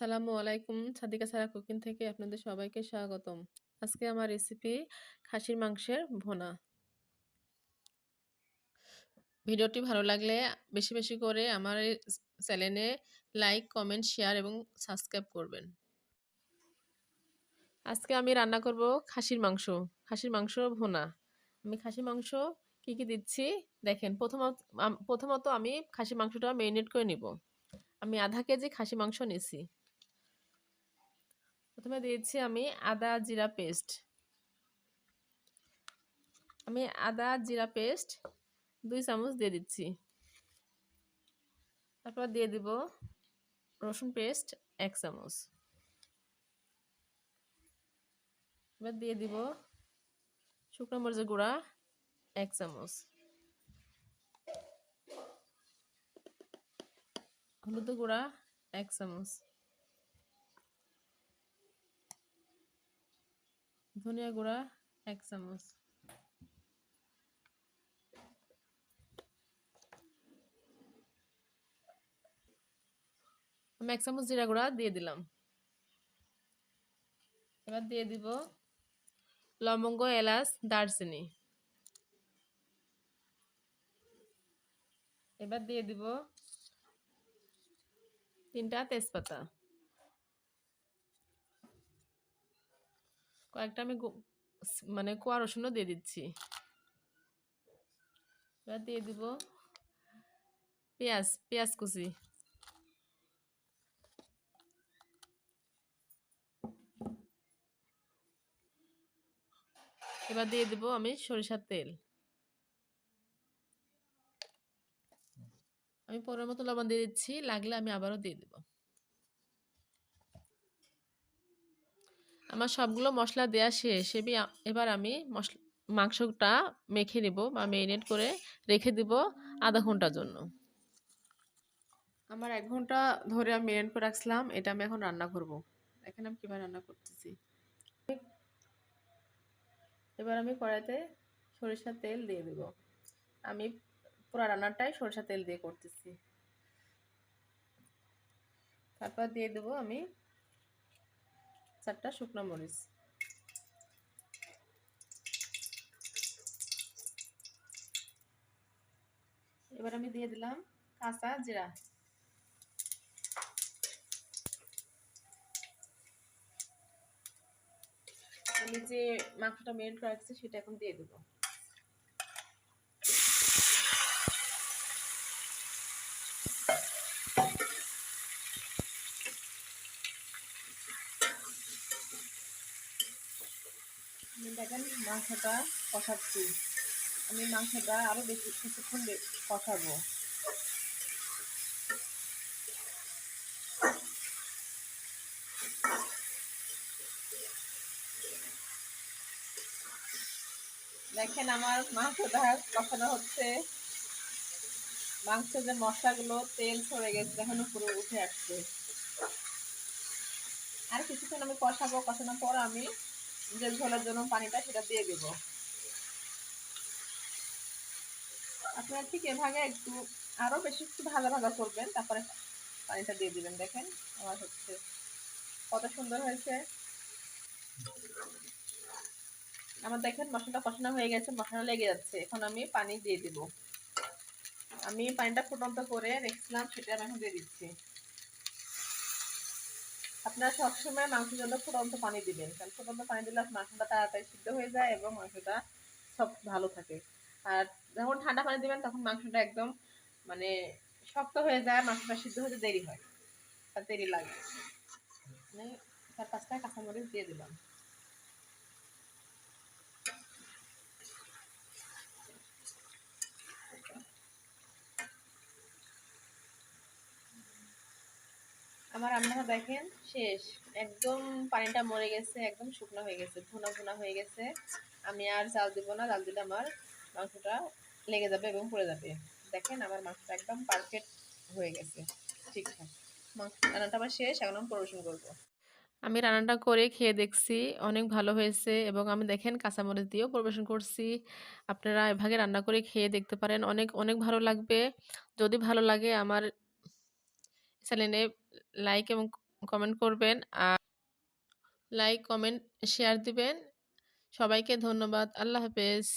আসসালামু আলাইকুম। সাদিকা সারা কুকিং থেকে আপনাদের সবাইকে স্বাগতম। আজকে আমার রেসিপি খাসির মাংসের ভুনা। ভিডিওটি ভালো লাগলে বেশি বেশি করে আমার এই চ্যানেলে লাইক, কমেন্ট, শেয়ার এবং সাবস্ক্রাইব করবেন। আজকে আমি রান্না করব খাসির মাংস। খাসির মাংস ভুনা। আমি খাসির মাংস কি দিচ্ছি দেখেন। প্রথমত আমি খাসির মাংসটা মেরিনেট করে নিব। আমি আধা কেজি খাসি মাংস নিয়েছি। প্রথমে দিয়েছি আমি আদা জিরা পেস্ট। আমি আদা জিরা পেস্ট 2 চামচ দিয়ে দিচ্ছি। তারপর দিয়ে দিব রসুন পেস্ট 1 চামচ। এবার দিয়ে দিব শুকনো মরিচের গুঁড়া 1 চামচ, হলুদের গুঁড়া 1 চামচ, ধনিয়া গুঁড়া 1 চামচ, আমি 1 চামচ জিরা গুঁড়া দিয়ে দিলাম। এবার দিয়ে দিব লবঙ্গ, এলাচ, দারচিনি। এবার দিয়ে দিব 3টা তেজপাতা। কয়েকটা আমি কোয়া রসুনও দিয়ে দিচ্ছি। এবার দিয়ে দিব পেঁয়াজ কুচি। এবার দিয়ে দিব আমি সরিষার তেল। আমি পরের মতো লবণ দিয়ে দিচ্ছি, লাগলে আমি আবারও দিয়ে দেব। আমার সবগুলো মশলা দেওয়া শেষ। এবার আমি মাংসটা মেখে নেব বা মেরিনেট করে রেখে দিব আধা ঘন্টার জন্য। আমার 1 ঘন্টা ধরে আমি মেরিনেট করে রাখলাম। এটা আমি এখন রান্না করব। দেখেন আমি কিভাবে রান্না করতেছি। এবার আমি কড়াইতে সরিষার তেল দিয়ে দেব। আমি পুরো রান্নাটাই সরিষার তেল দিয়ে করতেছি। তারপর দিয়ে দেব আমি 4টা শুকনো মরিচ। এবার আমি দিয়ে দিলাম কাঁচা জিরা। আমি যে মাংসটা মেরিনেট করে রাখছি সেটা এখন দিয়ে দেব। দেখেন মাংসটা কষাচ্ছি। আমি মাংসটা আরো বেশি কিছুক্ষণ কষাবো। দেখেন আমার মাংসটা কষানো হচ্ছে। মাংসের যে মশলাগুলো তেল ছড়ে গেছে, এখন উপরে উঠে আসছে। আর কিছুক্ষণ আমি কষাবো। কষানোর পর আমি যে ঝোলের জন্য পানিটা সেটা দিয়ে দেব। আপনারা ঠিক এভাবে একটু আরো বেশি একটু ভাজা করবেন, তারপরে পানিটা দিয়ে দিবেন। দেখেন আমার হচ্ছে কত সুন্দর হয়েছে। আমার দেখেন মশলাটা কষানো হয়ে গেছে, মশলা লেগে যাচ্ছে। এখন আমি পানি দিয়ে দিব। আমি পানিটা ফুটন্ত করে রেখেছিলাম, সেটা আমি এখন দিয়ে দিচ্ছি। আপনারা সবসময় মাংসের জন্য ফুটন্ত পানি দিবেন, কারণ ফুটন্ত পানি দিলে মাংসটা তাড়াতাড়ি সিদ্ধ হয়ে যায় এবং মাংসটা সব ভালো থাকে। আর যখন ঠান্ডা পানি দিবেন তখন মাংসটা একদম মানে শক্ত হয়ে যায়, মাংসটা সিদ্ধ হতে দেরি হয়, আর দেরি লাগে। মানে 4-5টা কাঁচামরিচ দিয়ে দিলাম। আমার রান্নাটা দেখেন শেষ। একদম পানিটা মরে গেছে, একদম শুকনো হয়ে গেছে, ভুনা ভুনা হয়ে গেছে। আমি আর জাল দিব না, জাল দিলে আমার মাংসটা লেগে যাবে এবং পুড়ে যাবে। দেখেন আমার মাংসটা একদম পারফেক্ট হয়ে গেছে, ঠিকঠাক। রান্নাটা আমার শেষ, এখন আমি পরিবেশন করবো। আমি রান্নাটা করে খেয়ে দেখছি, অনেক ভালো হয়েছে এবং আমি দেখেন কাঁচামরিচ দিয়েও পরিবেশন করছি। আপনারা এভাবে রান্না করে খেয়ে দেখতে পারেন, অনেক অনেক ভালো লাগবে। যদি ভালো লাগে আমার চ্যানেলে লাইক এবং কমেন্ট করবেন আর লাইক, কমেন্ট, শেয়ার দিবেন। সবাইকে ধন্যবাদ। আল্লাহ হাফেজ।